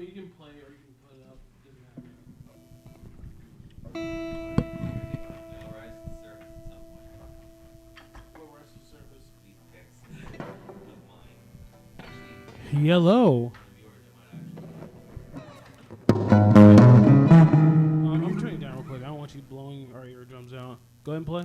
mean, you can play or you can put it up. Doesn't matter. They'll rise to the surface at some point. What rise to the surface? These pics of mine. Yellow. I'm turning it down real quick. I don't want you blowing our eardrums out. Go ahead and play.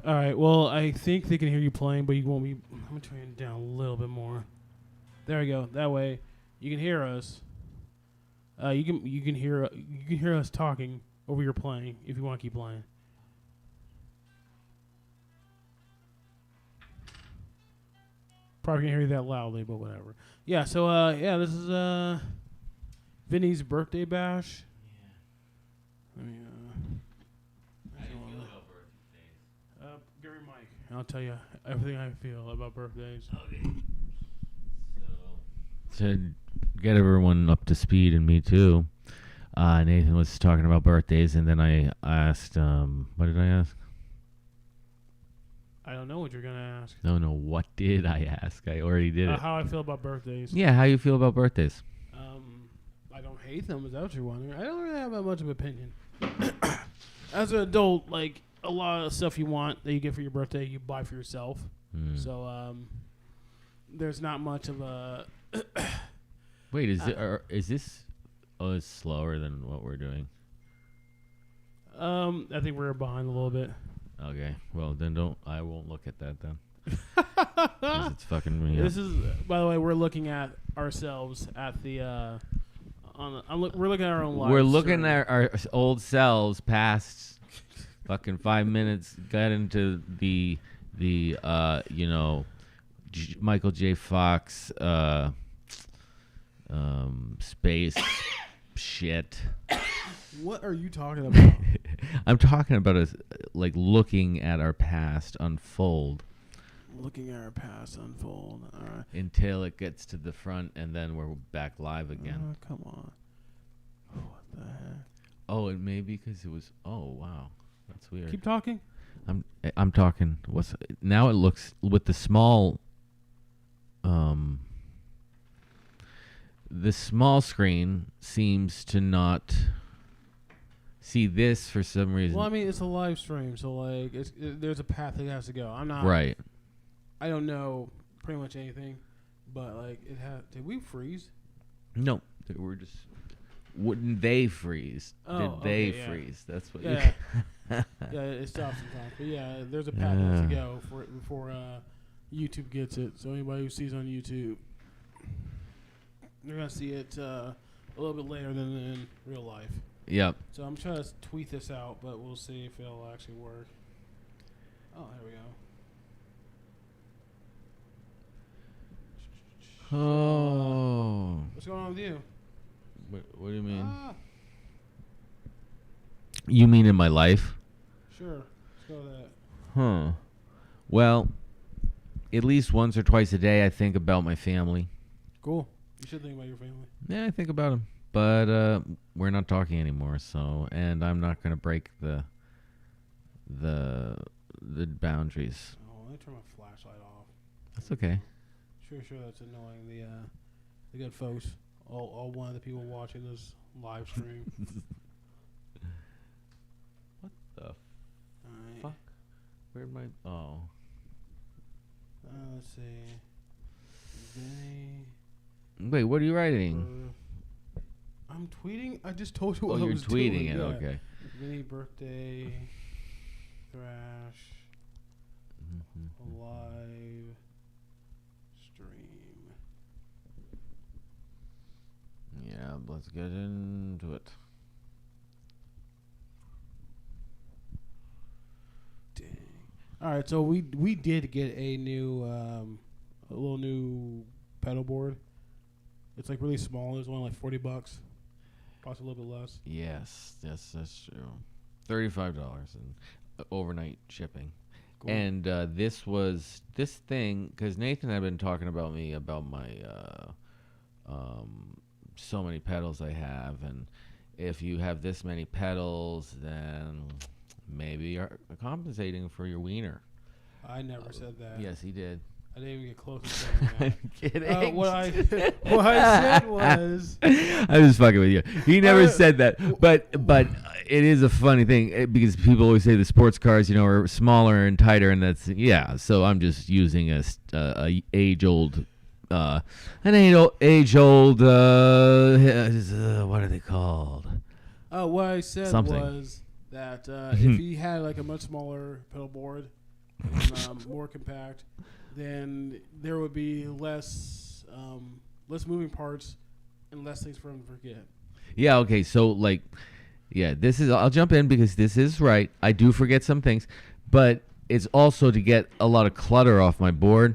All right. Well, I think they can hear you playing, but you won't be. I'm gonna turn it down a little bit more. There we go. That way, you can hear us. You can hear us talking over your playing if you want to keep playing. Probably can't hear you that loudly, but whatever. Yeah. So this is Vinny's birthday bash. Yeah. I mean, How do you feel about birthdays? Gary Mike. I'll tell you everything I feel about birthdays. Okay. So, to get everyone up to speed, and me too, Nathan was talking about birthdays, and then I asked, what did I ask? I don't know what you're gonna ask. No, what did I ask? I already did it. How I feel about birthdays. Yeah, how you feel about birthdays? I don't hate them. Is that what you're wondering? I don't really have that much of an opinion. As an adult, like a lot of stuff you want that you get for your birthday, you buy for yourself. So there's not much of a. Wait, is this slower than what we're doing? I think we're behind a little bit. Okay, well then I won't look at that then. 'Cause it's fucking me up. This is, by the way, we're looking at ourselves at the we're looking at our own lives. We're looking at our old selves past fucking 5 minutes. Got into the Michael J. Fox space shit. What are you talking about? I'm talking about us like looking at our past unfold. Looking at our past unfold. All right. Until it gets to the front, and then we're back live again. Come on. What the heck? Oh, it may be because it was. Oh, wow, that's weird. Keep talking. I'm talking. Now? It looks with the small. The small screen seems to not see this for some reason. Well, I mean, it's a live stream, so like, there's a path it has to go. I'm not right. I don't know pretty much anything, but like, it had. Did we freeze? No, we're just. Wouldn't they freeze? Oh, Did they okay, freeze? That's what. Yeah. Yeah, it stops sometimes. But yeah, there's a path that has to go for it before YouTube gets it. So anybody who sees on YouTube, they're gonna see it a little bit later than in real life. Yep. So I'm trying to tweet this out, but we'll see if it'll actually work. Oh, there we go. Oh. What's going on with you? What do you mean? You mean in my life? Sure. Let's go with that. Huh. Well, at least once or twice a day I think about my family. Cool. You should think about your family. Yeah, I think about them. But we're not talking anymore, so, and I'm not going to break the boundaries. Oh, let me turn my flashlight off. That's okay. Sure, that's annoying. The good folks, all one of the people watching this live stream. What the Alright. fuck? Where'd my... Oh. Let's see. Vinny. Wait, what are you writing? I'm tweeting. I just told you what I you're was tweeting doing. it, Yeah. okay. Vinny birthday. Thrash. Live stream. Yeah, let's get into it. Dang. All right, so we did get a new a little new pedal board. It's like really small. It's only like $40, possibly a little bit less. Yes, that's true. $35 and overnight shipping. Cool. And this thing, because Nathan had been talking about me about my so many pedals I have, and if you have this many pedals, then maybe you're compensating for your wiener. I never said that. Yes, he did. I didn't even get close to saying that. I'm kidding. What I said was... I'm just fucking with you. He never said that. But it is a funny thing because people always say the sports cars, are smaller and tighter, and that's so I'm just using a age-old what are they called? What I said was that if he had like a much smaller pedal board, and, more compact, then there would be less moving parts and less things for him to forget. Yeah. Okay. So this is. I'll jump in because this is right. I do forget some things, but it's also to get a lot of clutter off my board.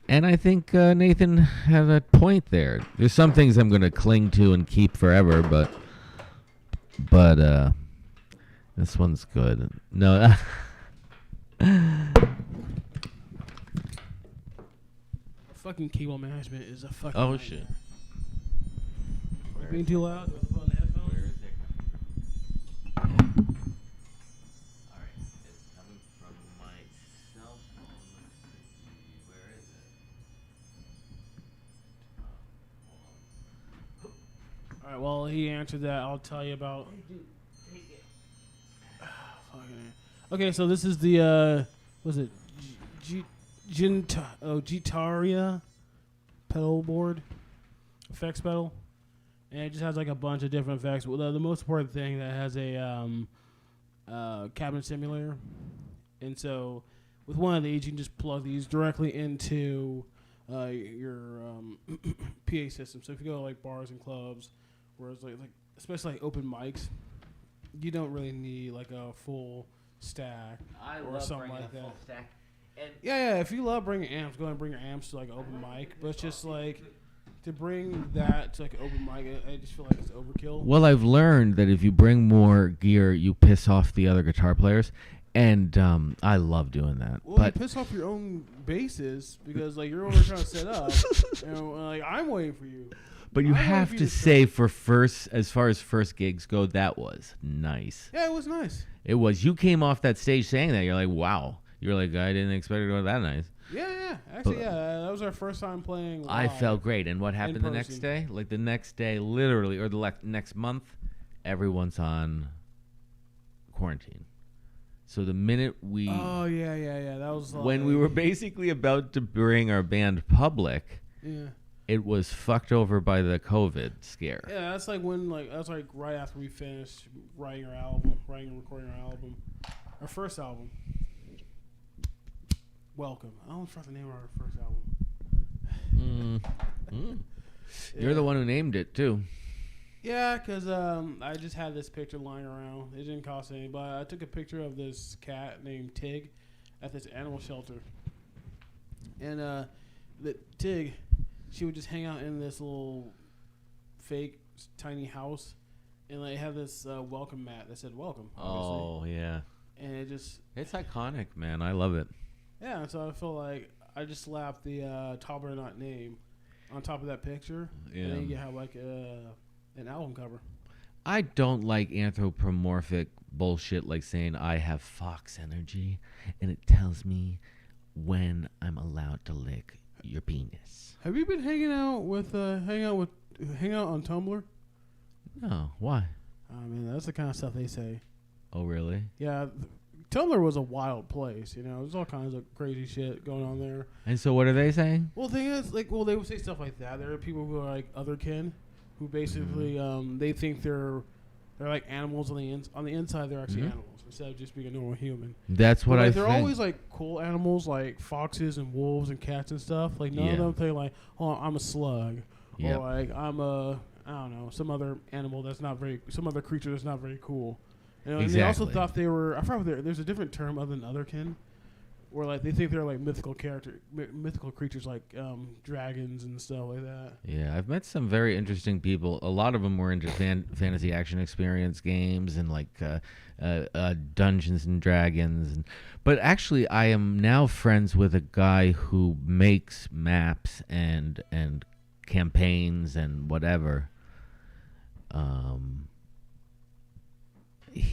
And I think Nathan had a point there. There's some things I'm going to cling to and keep forever, but this one's good. No. Fucking cable management is a fucking Oh, nightmare. shit. Being too loud? Do I have to put on the headphones? Where is it? All right. It's coming from my cell phone. Where is it? All right, well, he answered that. I'll tell you about... Okay, so this is the... was it... Gitaria pedal board, effects pedal, and it just has like a bunch of different effects. Well, the most important thing that has a cabinet simulator, and so with one of these you can just plug these directly into your PA system. So if you go to like bars and clubs, whereas like especially like open mics, you don't really need like a full stack or something like that. Yeah, if you love bringing amps, go ahead and bring your amps to like an open mic. But it's just like to bring that to like an open mic, I just feel like it's overkill. Well, I've learned that if you bring more gear, you piss off the other guitar players, and I love doing that. Well, but you piss off your own basses because like you're over trying to set up, and like I'm waiting for you. But you have to say as far as first gigs go, that was nice. Yeah, it was nice. It was. You came off that stage saying that. You're like, wow. You're like, I didn't expect it to go that nice. Yeah. Actually, that was our first time playing live. I felt great. And what happened the next day? Like the next day, literally, or the next month, everyone's on quarantine. So the minute we... Oh, yeah. That was... When we were basically about to bring our band public, it was fucked over by the COVID scare. Yeah, that's like right after we finished writing and recording our album. Our first album. Welcome. I don't forget the name of our first album. You're the one who named it, too. Yeah, because I just had this picture lying around. It didn't cost anything, but I took a picture of this cat named Tig at this animal shelter. And the Tig, she would just hang out in this little fake tiny house. And like have this welcome mat that said welcome, obviously. Oh, yeah. And it's iconic, man. I love it. Yeah, so I feel like I just slapped the Taubnernaut name on top of that picture, and then you have like an album cover. I don't like anthropomorphic bullshit like saying I have fox energy, and it tells me when I'm allowed to lick your penis. Have you been hanging out on Tumblr? No, why? I mean, that's the kind of stuff they say. Oh, really? Yeah. Tumblr was a wild place, There's all kinds of crazy shit going on there. And so what are they saying? Well, the thing is, they would say stuff like that. There are people who are like otherkin, who basically they think they're like animals on the inside. They're actually animals instead of just being a normal human. That's what I think. They're always like cool animals, like foxes and wolves and cats and stuff. Like none of them think like, oh, I'm a slug, or like I'm I don't know, some other creature that's not very cool. And they also thought they were... I forgot there's a different term other than otherkin, where like they think they're like mythical creatures like dragons and stuff like that. Yeah, I've met some very interesting people. A lot of them were into fantasy action experience games and like Dungeons and Dragons. But actually, I am now friends with a guy who makes maps and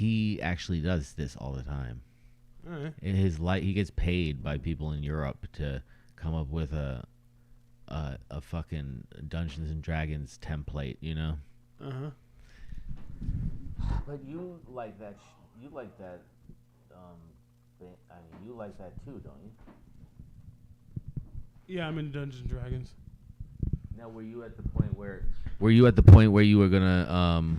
he actually does this all the time. All right. In his life, he gets paid by people in Europe to come up with a fucking Dungeons and Dragons template, you know. Uh-huh. But you like that. You like that. You like that too, don't you? Yeah, I'm in Dungeons and Dragons. Now, were you at the point where you were gonna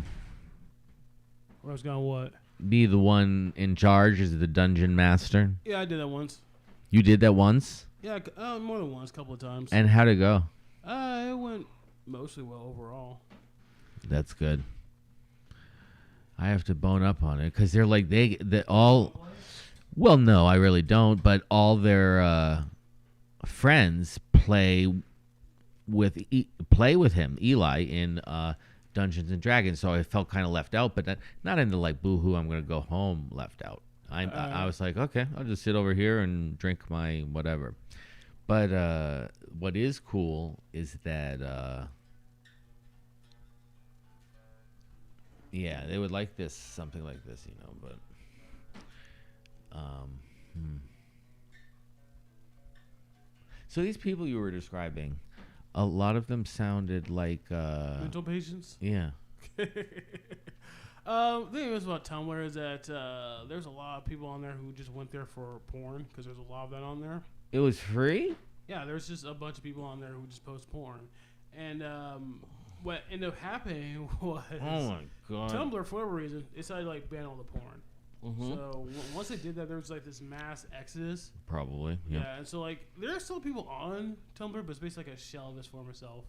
Where I was going what? be the one in charge as the dungeon master? Yeah, I did that once. You did that once? Yeah, more than once, a couple of times. And how'd it go? It went mostly well overall. That's good. I have to bone up on it because they're like they all. Well, no, I really don't. But all their friends play with him, Eli, in Dungeons and Dragons. So I felt kind of left out, but not in the like boo-hoo, I'm gonna go home left out. I was like, okay, I'll just sit over here and drink my whatever. But what is cool is that yeah, they would like this, something like this, you know. But so these people you were describing, a lot of them sounded like Mental patients. Yeah. The thing is about Tumblr is that there's a lot of people on there who just went there for porn because there's a lot of that on there. It was free? Yeah, there's just a bunch of people on there who just post porn. And what ended up happening was Oh my god. Tumblr, for whatever reason, decided to like ban all the porn. Mm-hmm. So once they did that, there was like this mass exodus. Probably, yeah. Yeah, and so like there are still people on Tumblr, but it's basically like a shell of its former self.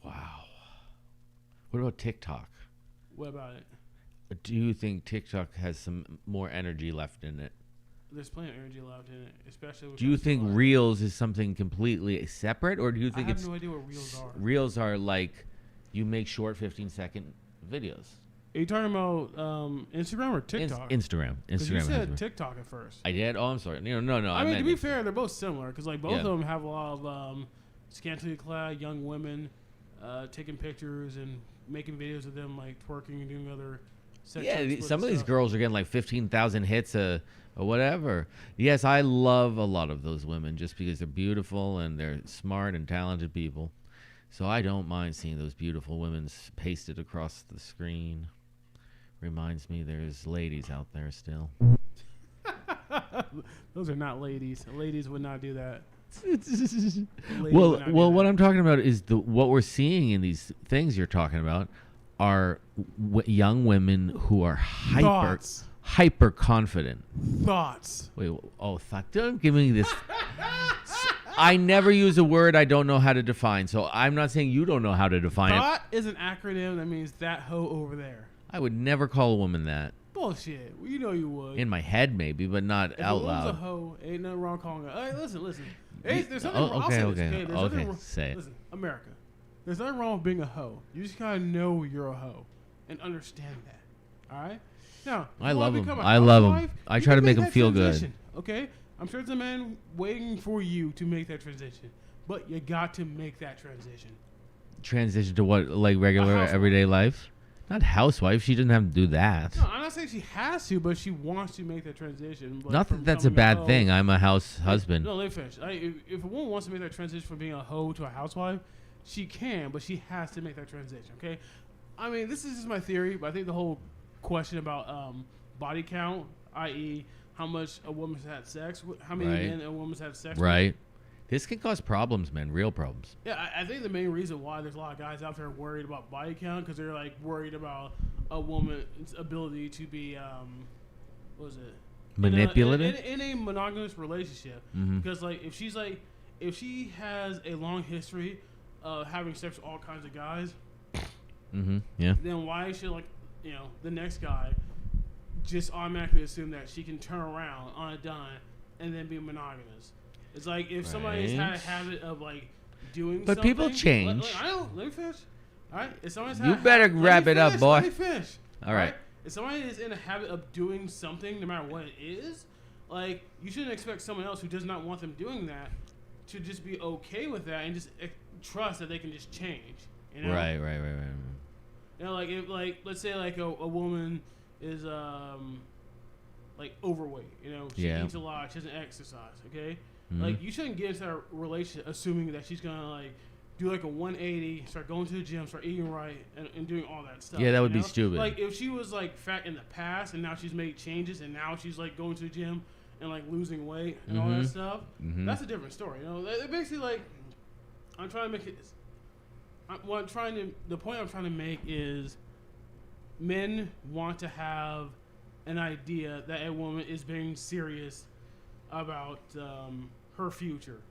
Wow. What about TikTok? What about it? Do you think TikTok has some more energy left in it? There's plenty of energy left in it, especially. Do you think Reels is something completely separate, or do you think I have no idea what Reels are. Reels are like you make short 15-second videos? Are you talking about Instagram or TikTok? Instagram. Because you said TikTok at first. I did. Oh, I'm sorry. No. I mean, to be fair, they're both similar because like both Yeah. of them have a lot of scantily clad young women taking pictures and making videos of them like twerking and doing other. Some of these girls are getting like 15,000 hits or whatever. Yes, I love a lot of those women just because they're beautiful and they're smart and talented people. So I don't mind seeing those beautiful women pasted across the screen. Reminds me there's ladies out there still. Those are not ladies. Ladies would not do that. Well, what I'm talking about is what we're seeing in these things you're talking about are young women who are hyper confident. Thoughts. Wait, don't give me this. I never use a word I don't know how to define, so I'm not saying you don't know how to define it. Thought is an acronym that means that hoe over there. I would never call a woman that. Bullshit. Well, you know you would. In my head, maybe, but not if out a loud. A hoe, ain't nothing wrong calling her. Hey, listen. Hey, there's nothing wrong. Okay. Say it. Listen, America. There's nothing wrong with being a hoe. You just gotta know you're a hoe and understand that. All right. Now, I love them. I try to make them feel good. Okay. I'm sure there's a man waiting for you to make that transition, but you got to make that transition. Transition to what? Like regular everyday life? Not housewife. She doesn't have to do that. No, I'm not saying she has to, but she wants to make that transition. Not that that's a bad thing. I'm a husband. No, let me finish. If a woman wants to make that transition from being a hoe to a housewife, she can, but she has to make that transition, okay? I mean, this is just my theory, but I think the whole question about body count, i.e., how much a woman's had sex, how many men a woman's had sex with. This can cause problems, man, real problems. Yeah, I think the main reason why there's a lot of guys out there worried about body count because they're like worried about a woman's ability to be, what is it? Manipulative? In a monogamous relationship. Mm-hmm. Because like if she has a long history of having sex with all kinds of guys, then why should the next guy just automatically assume that she can turn around on a dime and then be monogamous? It's like if somebody's had a habit of like doing something. But people change. Let me finish. All right? If somebody's you better wrap it up, boy. Let me finish. All right. If somebody is in a habit of doing something, no matter what it is, like you shouldn't expect someone else who does not want them doing that to just be okay with that and just trust that they can just change. You know? Right. You know, like if let's say like a woman is like overweight. You know, she Yeah. eats a lot. She doesn't exercise. Okay, Mhm. like you shouldn't get into a relationship assuming that she's gonna like do like a 180, start going to the gym, start eating right, and doing all that stuff. Yeah, that would you be know? stupid. Like if she was like fat in the past and now she's made changes and now she's like going to the gym and like losing weight and all that Mhm. stuff, Mhm. that's a different story. You know, they basically like I'm trying to make it. The point I'm trying to make is men want to have an idea that a woman is being serious about her future,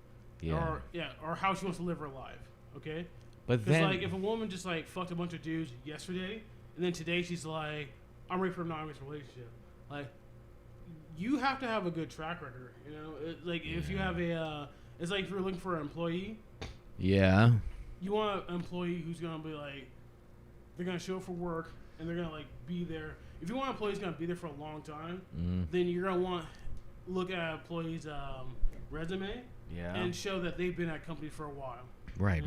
Yeah. or how she wants to live her life. Okay, But because then, like if a woman just like fucked a bunch of dudes yesterday, and then today she's like, I'm ready for a monogamous relationship. Like, you have to have a good track record. You know, like if you have a, it's like if you're looking for an employee. yeah. You want an employee who's gonna be like, they're gonna show up for work and they're gonna like be there. If you want an employee who's gonna be there for a long time, then you're gonna want look at an employee's resume Yeah. and show that they've been at company for a while. Right.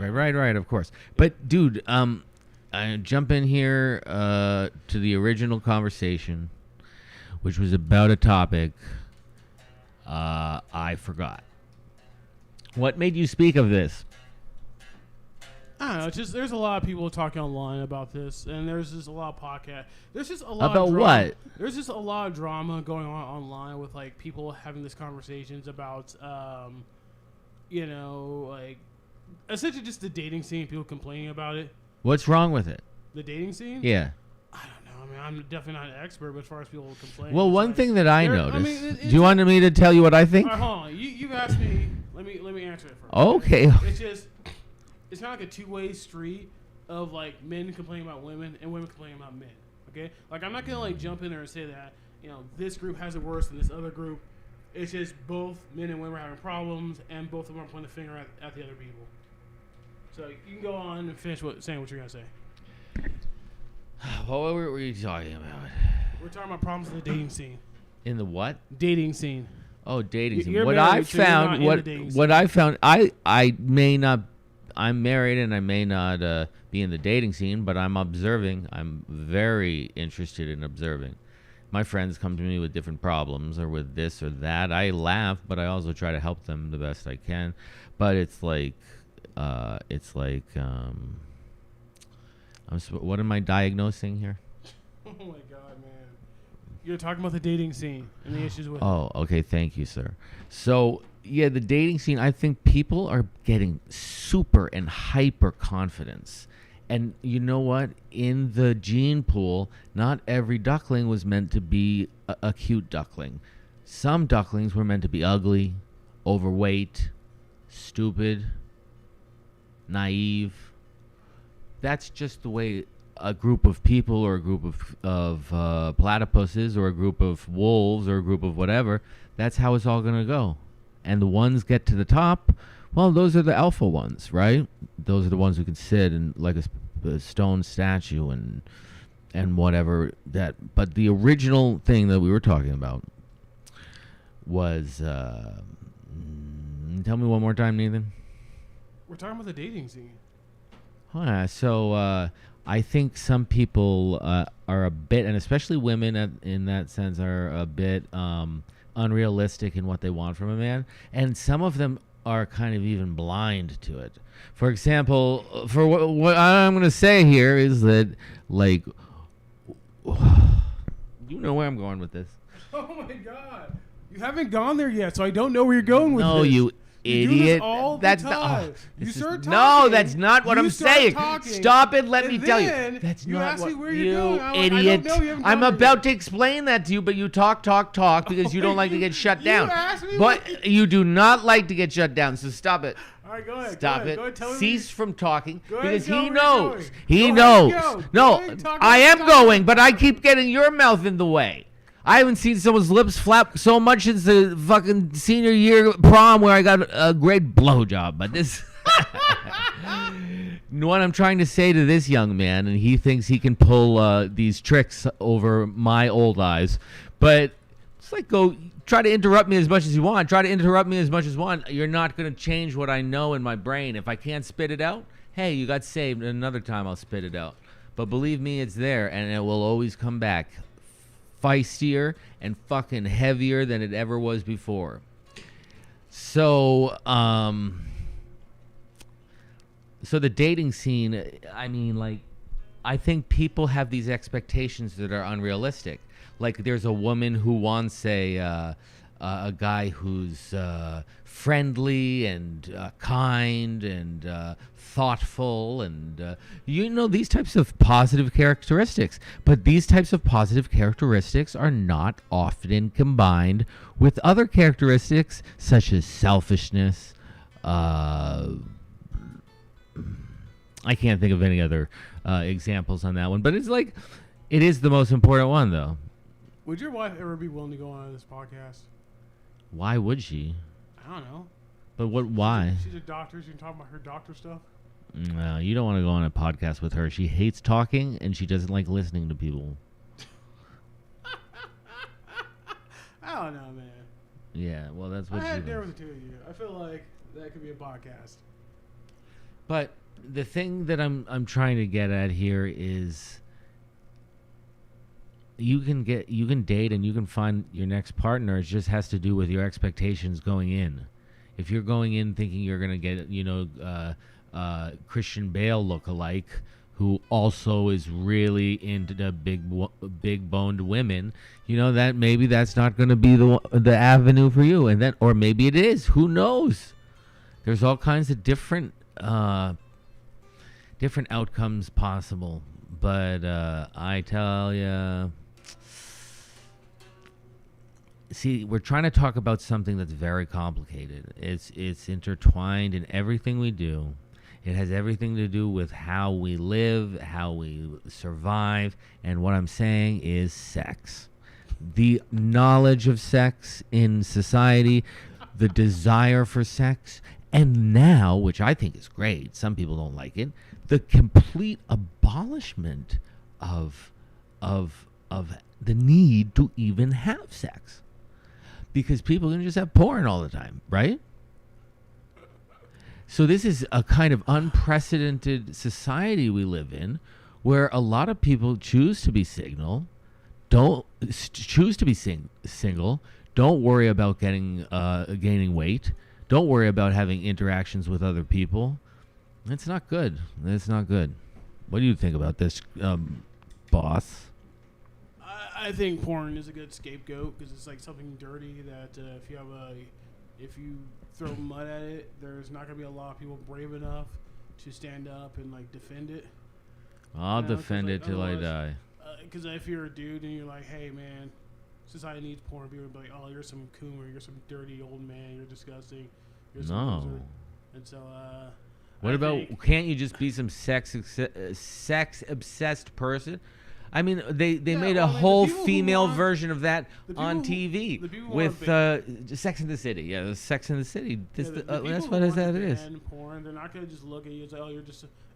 Of course. But dude, I jump in here to the original conversation, which was about a topic I forgot. What made you speak of this? I don't know. It's just there's a lot of people talking online about this, and there's just a lot of podcasts. There's just a lot About of what? There's just a lot of drama going on online with like people having these conversations about, you know, like essentially just the dating scene. People complaining about it. What's wrong with it? The dating scene. Yeah. I don't know. I mean, I'm definitely not an expert, but as far as people complaining. Well, it's one like, thing that I there- noticed. Do you want me to tell you what I think? All right, hold on. You've asked me. Let me answer it first. Okay. It's just it's not like a two-way street of like men complaining about women and women complaining about men. Okay, like I'm not gonna like jump in there and say that this group has it worse than this other group. It's just both men and women are having problems, and both of them are pointing the finger at the other people. So you can go on and finish saying what you're gonna say. What were you talking about? We're talking about problems in the dating scene. In the what? Dating scene. Oh, dating scene. You're What married, I so you're not found, in the dating what scene. I found, I may not. I'm married and I may not be in the dating scene, but I'm observing. I'm very interested in observing. My friends come to me with different problems or with this or that. I laugh, but I also try to help them the best I can. But it's like, what am I diagnosing here? Oh my god, man! You're talking about the dating scene and the issues with. Oh, okay. Thank you, sir. So, yeah, the dating scene, I think people are getting super and hyper confidence. And you know what? In the gene pool, not every duckling was meant to be a cute duckling. Some ducklings were meant to be ugly, overweight, stupid, naive. That's just the way a group of people or a group of platypuses or a group of wolves or a group of whatever, that's how it's all going to go. And the ones get to the top, well, those are the alpha ones, right? Those are the ones who can sit and like a stone statue and whatever that. But the original thing that we were talking about was, tell me one more time, Nathan. We're talking about the dating scene. So I think some people are a bit, and especially women in that sense, are a bit unrealistic in what they want from a man. And some of them are kind of even blind to it. For example, for what I'm going to say here is that, like, you know where I'm going with this. Oh my god. You haven't gone there yet, so I don't know where you're going with No, this. you You do this idiot. all the That's time. not. You start No, talking, that's not what you I'm start saying. talking, Stop it. Let and me tell you. then That's you not ask me what where you're you going. I'm like, I don't idiot. know, you haven't I'm gone there about yet. to explain that to you, but you talk because you don't like to get shut You down. asked me But what- you do not like to get shut down. So stop it. All right, go ahead. Stop go ahead, it. Go ahead, tell me Cease from talking Go ahead, because tell he me where you're knows. going. He Go knows. ahead, go. No, Go ahead, talk I about am the going, topic. but I keep getting your mouth in the way. I haven't seen someone's lips flap so much since the fucking senior year prom where I got a great blowjob. But this, what I'm trying to say to this young man, and he thinks he can pull these tricks over my old eyes, but it's like go try to interrupt me as much as you want. Try to interrupt me as much as you want. You're not going to change what I know in my brain. If I can't spit it out, hey, you got saved. Another time I'll spit it out. But believe me, it's there, and it will always come back feistier and fucking heavier than it ever was before. So, so the dating scene, I mean, like, I think people have these expectations that are unrealistic. Like, there's a woman who wants a guy who's friendly and kind and thoughtful and these types of positive characteristics. But these types of positive characteristics are not often combined with other characteristics such as selfishness. I can't think of any other examples on that one, but it's like, it is the most important one, though. Would your wife ever be willing to go on this podcast? Why would she? I don't know. But what? Why? She's a doctor. She can talk about her doctor stuff. No, you don't want to go on a podcast with her. She hates talking, and she doesn't like listening to people. I don't know, man. Yeah, well, that's what I she had there does. with the two of you. I feel like that could be a podcast. But the thing that I'm trying to get at here is you can date and you can find your next partner. It just has to do with your expectations going in. If you're going in thinking you're gonna get Christian Bale lookalike, who also is really into the big boned women, that maybe that's not going to be the avenue for you, and then, or maybe it is. Who knows? There's all kinds of different outcomes possible, but I tell you, see, we're trying to talk about something that's very complicated. It's intertwined in everything we do. It has everything to do with how we live, how we survive, and what I'm saying is sex. The knowledge of sex in society, the desire for sex, and now, which I think is great, some people don't like it, the complete abolishment of the need to even have sex. Because people can just have porn all the time, right? So this is a kind of unprecedented society we live in, where a lot of people choose to be single, don't worry about gaining weight, don't worry about having interactions with other people. It's not good. It's not good. What do you think about this, boss? I think porn is a good scapegoat because it's like something dirty that if you throw mud at it, there's not gonna be a lot of people brave enough to stand up and like defend it. I'll defend it till I die. Because if you're a dude and you're like, hey man, society needs porn, people will be like, oh, you're some coomer, you're some dirty old man, you're disgusting, you're some loser. And so what about, can't you just be some sex obsessed person? I mean, they made a whole female version of that on TV with Sex in the City. Yeah, the Sex in the City. That's what that is. Porn, they're not gonna just look at you and say, "Oh,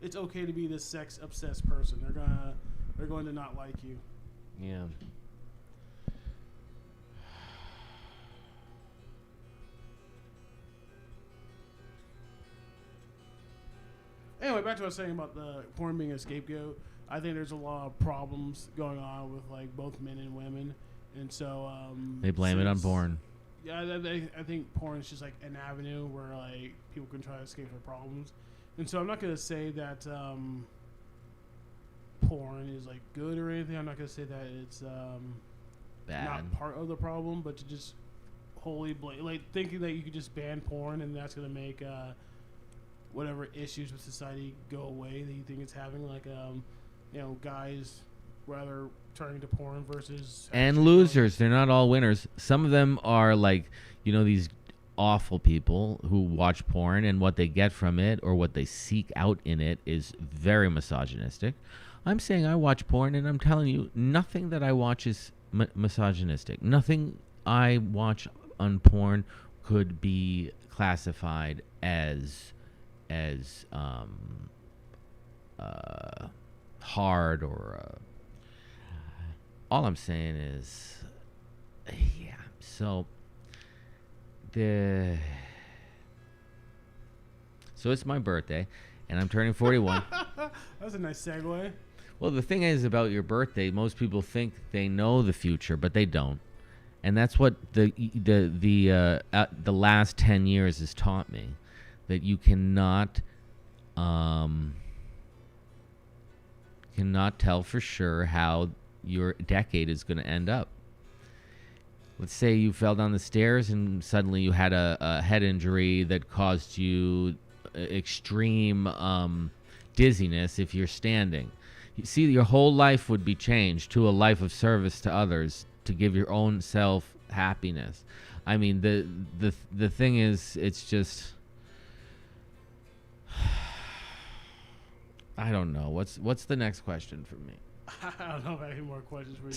it's okay to be this sex obsessed person." They're going to not like you. Yeah. Anyway, back to what I was saying about the porn being a scapegoat. I think there's a lot of problems going on with like both men and women, and so they blame it on porn. Yeah, I think porn is just like an avenue where like people can try to escape their problems, and so I'm not gonna say that porn is like good or anything. I'm not gonna say that it's bad, not part of the problem, but to just wholly like thinking that you could just ban porn and that's gonna make whatever issues with society go away that you think it's having, like guys rather turning to porn versus and losers. They're not all winners. Some of them are like these awful people who watch porn, and what they get from it or what they seek out in it is very misogynistic. I'm saying I watch porn, and I'm telling you, nothing that I watch is misogynistic. Nothing I watch on porn could be classified as hard or all I'm saying is so it's my birthday and I'm turning 41. That's a nice segue. Well, the thing is about your birthday, most people think they know the future, but they don't. And that's what the last 10 years has taught me, that you cannot tell for sure how your decade is going to end up. Let's say you fell down the stairs and suddenly you had a head injury that caused you extreme dizziness if you're standing. You see, your whole life would be changed to a life of service to others, to give your own self happiness. I mean, the thing is, it's just, I don't know. What's the next question for me? I don't know if I have any more questions for you.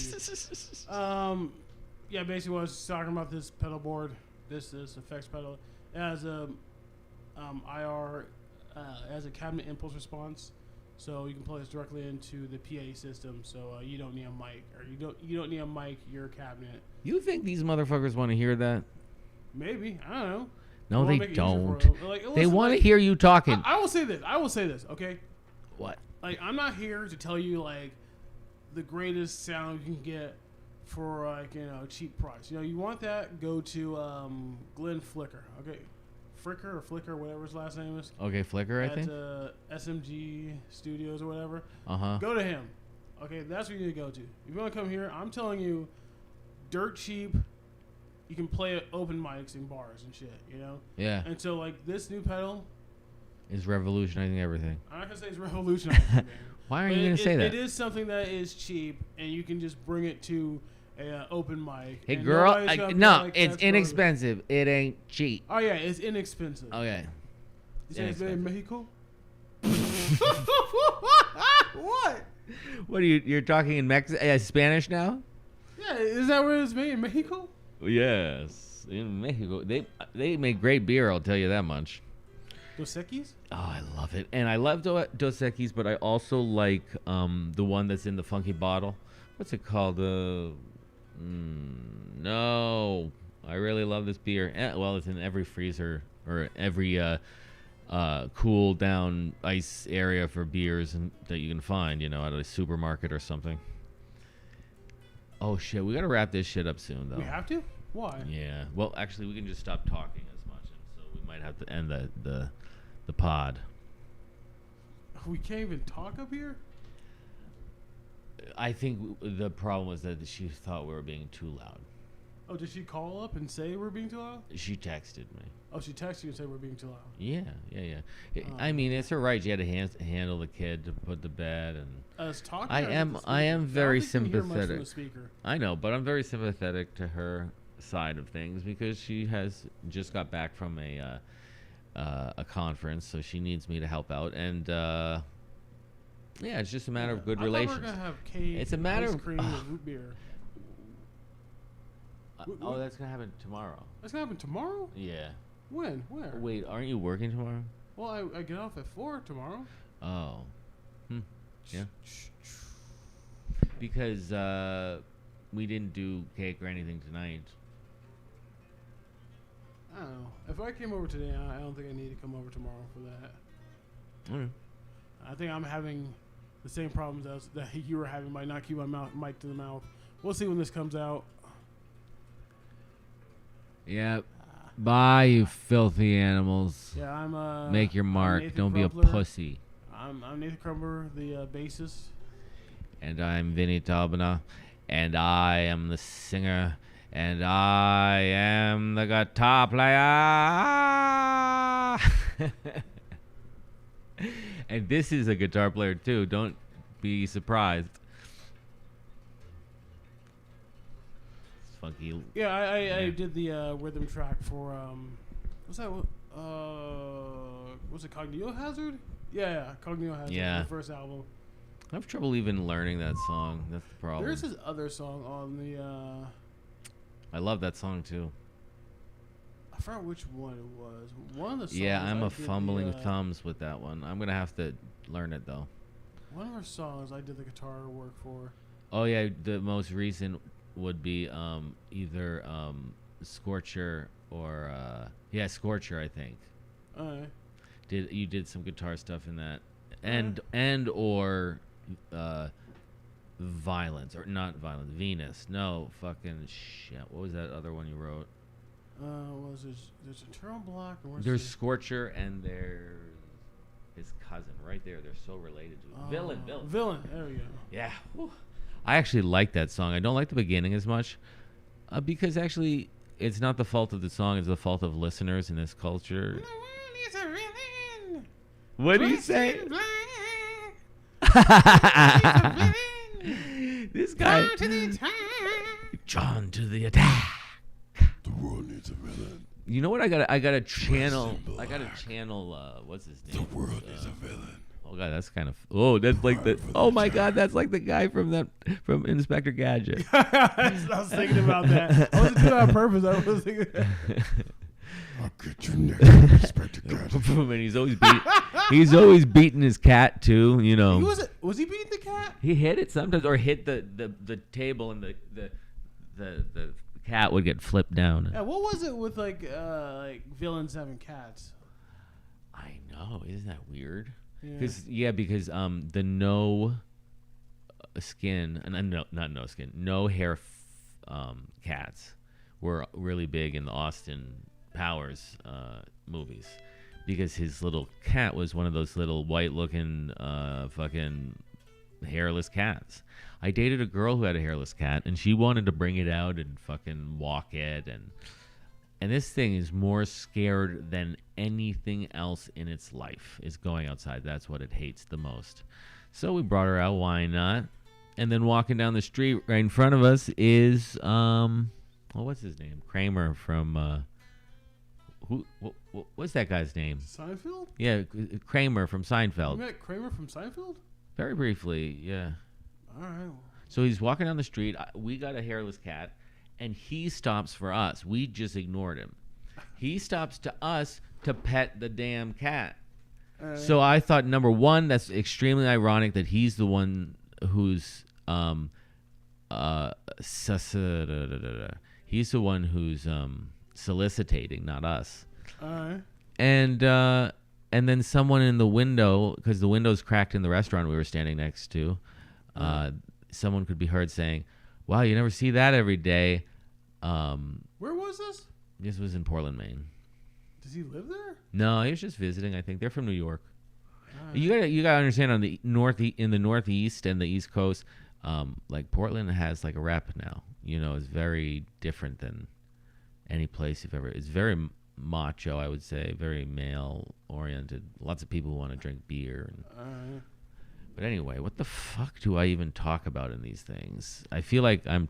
Yeah, basically, I was talking about this pedal board, this effects pedal. It has a IR, has a cabinet impulse response, so you can plug this directly into the PA system. So you don't need a mic, or you don't need a mic. Your cabinet. You think these motherfuckers want to hear that? Maybe, I don't know. No, they don't. They want to hear you talking. I will say this. Okay. What? Like, I'm not here to tell you like the greatest sound you can get for like, you know, cheap price. You know, you want that, go to Glenn Flicker. Okay. Flicker, whatever his last name is. Okay, Flicker, I think. At SMG Studios or whatever. Uh-huh. Go to him. Okay, that's what you need to go to. If you want to come here, I'm telling you, dirt cheap. You can play at open mics in bars and shit, you know? Yeah. And so, like, this new pedal is revolutionizing everything. I'm not going to say it's revolutionizing, man. Why are you going to say that? It is something that is cheap, and you can just bring it to a open mic. Hey, girl, no, it's inexpensive. It ain't cheap. Oh, yeah, it's inexpensive. Okay. You say it's made in Mexico? What? What are you're talking in Spanish now? Yeah, is that where it's made, in Mexico? Yes, in Mexico. They make great beer, I'll tell you that much. Dos Equis? Oh, I love it. And I love Dos Equis, but I also like the one that's in the funky bottle. What's it called? No. I really love this beer. Well, it's in every freezer or every cool down ice area for beers that you can find, you know, at a supermarket or something. Oh, shit. We got to wrap this shit up soon, though. We have to? Why? Yeah. Well, actually, we can just stop talking as much. And so we might have to end the pod. We can't even talk up here? I think the problem was that she thought we were being too loud. Oh, did she call up and say we're being too loud? She texted me. Oh, she texted you and said we're being too loud. Yeah. I mean, it's her right. She had to handle the kid to put to bed, and I am very sympathetic. I know, but I'm very sympathetic to her side of things because she has just got back from a conference, so she needs me to help out, and yeah, it's just a matter of good relations. We're gonna have cake, it's a matter of cream and root beer. Oh, that's gonna happen tomorrow. That's gonna happen tomorrow? Yeah. When? Where? Wait, aren't you working tomorrow? Well, I get off at 4 tomorrow. Oh. Yeah. Because we didn't do cake or anything tonight. I don't know. If I came over today, I don't think I need to come over tomorrow for that. Mm. I think I'm having the same problems that you were having by not keeping my mic to the mouth. We'll see when this comes out. Yep. Bye, you filthy animals. Yeah, I'm make your mark. Don't be a pussy. I'm Nathan Crumbler, the bassist. And I'm Vinny Taubnernaut. And I am the singer. And I am the guitar player. And this is a guitar player too. Don't be surprised. It's funky. Yeah, I did the rhythm track for what's that? Was it Cognito Hazard? Yeah, Cognito Hazard. Yeah. The first album. I have trouble even learning that song. That's the problem. There's this other song on the. I love that song too. I forgot which one it was. One of the songs. Yeah, I'm a fumbling thumbs with that one. I'm gonna have to learn it though. One of our songs I did the guitar work for. Oh yeah, the most recent would be either Scorcher or Scorcher, I think. Alright. You did some guitar stuff in that, and or Violence, or not Violence, Venus. No, fucking shit. What was that other one you wrote? Was there's Eternal Block or what's There's this? Scorcher and there's his cousin right there. They're so related to Villain. Villain. There we go. Yeah. Whew. I actually like that song. I don't like the beginning as much because actually it's not the fault of the song. It's the fault of listeners in this culture. What do you say? This guy. John to the attack. The world needs a villain. You know what? I gotta channel. What's his name? The world needs a villain. Oh god, that's kind of. Oh, that's like the. Oh my god, that's like the guy from Inspector Gadget. I was thinking about that. I wasn't doing it on purpose. I was thinking. I'll get you next, Inspector Gadget. And he's always beating his cat too. You know. Was he beating the cat? He hit it sometimes, or hit the table, and the cat would get flipped down. Yeah, what was it with like villains having cats? I know, isn't that weird? Yeah. Because the no skin and no hair cats were really big in the Austin Powers movies, because his little cat was one of those little white looking fucking hairless cats. I dated a girl who had a hairless cat, and she wanted to bring it out and fucking walk it, and this thing is more scared than anything else in its life, is going outside. That's what it hates the most. So we brought her out, why not? And then walking down the street right in front of us is what's his name? Kramer from what's that guy's name? Seinfeld? Yeah, Kramer from Seinfeld. You met Kramer from Seinfeld? Very briefly, yeah. All right. So he's walking down the street. We got a hairless cat, and he stops for us. We just ignored him. He stops to us to pet the damn cat. So I thought, number one, that's extremely ironic that he's the one who's he's the one who's soliciting, not us. All right. And then someone in the window, because the window's cracked in the restaurant we were standing next to, someone could be heard saying, "Wow, you never see that every day." Where was this? This was in Portland, Maine. Does he live there? No, he was just visiting. I think they're from New York. Right. You gotta understand, on the in the Northeast and the East Coast, like Portland has like a rep now. You know, it's very different than any place you've ever. It's very macho, I would say, very male oriented. Lots of people who want to drink beer. Right. But anyway, what the fuck do I even talk about in these things? I feel like I'm.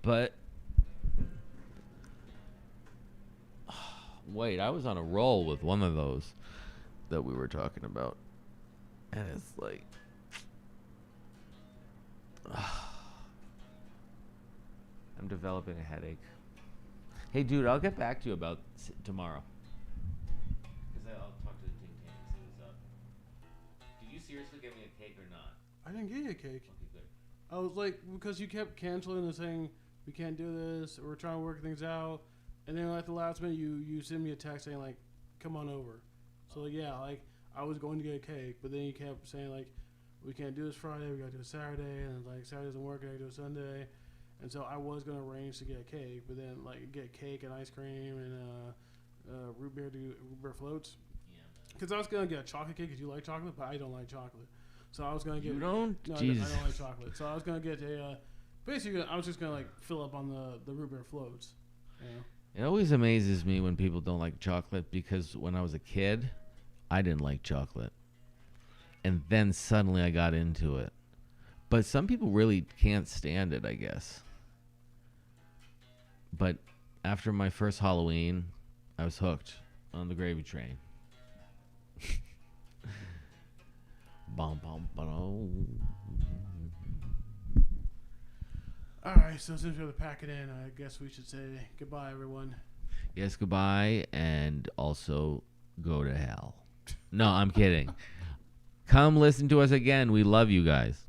But wait, I was on a roll with one of those that we were talking about, and it's like. I'm developing a headache. Hey, dude, I'll get back to you about tomorrow. Because I'll talk to the team and see what's up. Did you seriously get me a cake or not? I didn't get you a cake. Okay, good. I was like, because you kept canceling and saying, we can't do this, we're trying to work things out. And then at the last minute, you sent me a text saying, like, come on over. So, yeah, like, I was going to get a cake, but then you kept saying, like, we can't do this Friday, we got to do it Saturday, and, like, Saturday doesn't work, I got to do it Sunday. And so I was going to arrange to get a cake, but then, like, get cake and ice cream and root beer floats. Yeah. Because I was going to get a chocolate cake because you like chocolate, but I don't like chocolate. So I was going to get... You don't? No, Jesus. I don't like chocolate. So I was going to get a... basically, I was just going to, like, fill up on the root beer floats. You know? It always amazes me when people don't like chocolate, because when I was a kid, I didn't like chocolate. And then suddenly I got into it. But some people really can't stand it, I guess. But after my first Halloween, I was hooked on the gravy train. Bum, bum, ba-dum. All right, so since we have to pack it in, I guess we should say goodbye, everyone. Yes, goodbye, and also go to hell. No, I'm kidding. Come listen to us again. We love you guys.